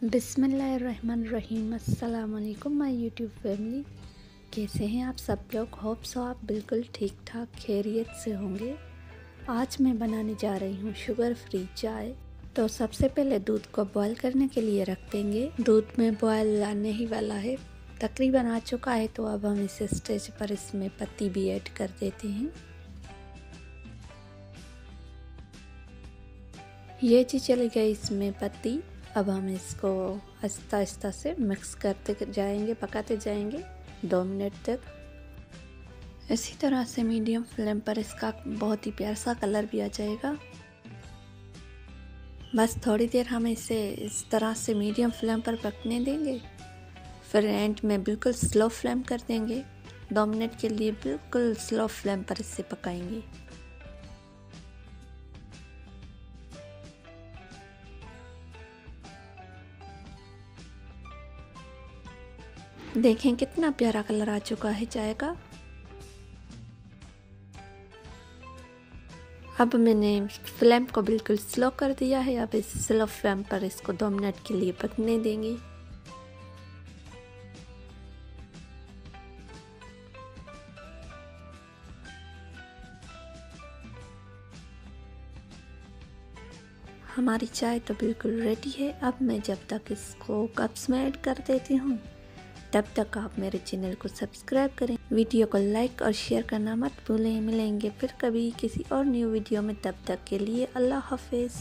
बिस्मिल्लाहिर्रहमानिर्रहीम। अस्सलाम वालेकुम माय यूट्यूब फैमिली। कैसे हैं आप सब लोग? होप सो आप बिल्कुल ठीक ठाक खैरियत से होंगे। आज मैं बनाने जा रही हूँ शुगर फ्री चाय। तो सबसे पहले दूध को बॉईल करने के लिए रख देंगे। दूध में बॉईल आने ही वाला है, तकरीबन आ चुका है। तो अब हम इस स्टेज पर इसमें पत्ती भी ऐड कर देते हैं। ये जी चली गई इसमें पत्ती। अब हम इसको आहिस्ता आहिस्ता से मिक्स करते जाएंगे, पकाते जाएंगे 2 मिनट तक। इसी तरह से मीडियम फ्लेम पर इसका बहुत ही प्यारा सा कलर भी आ जाएगा। बस थोड़ी देर हम इसे इस तरह से मीडियम फ्लेम पर पकने देंगे, फिर एंड में बिल्कुल स्लो फ्लेम कर देंगे। 2 मिनट के लिए बिल्कुल स्लो फ्लेम पर इसे पकाएंगे। देखें कितना प्यारा कलर आ चुका है चाय का। अब मैंने फ्लेम को बिल्कुल स्लो कर दिया है। अब इस स्लो फ्लेम पर इसको 2 मिनट के लिए पकने देंगे। हमारी चाय तो बिल्कुल रेडी है। अब मैं जब तक इसको कप्स में ऐड कर देती हूँ, तब तक आप मेरे चैनल को सब्सक्राइब करें, वीडियो को लाइक और शेयर करना मत भूलें। मिलेंगे फिर कभी किसी और न्यू वीडियो में, तब तक के लिए अल्लाह हाफिज़।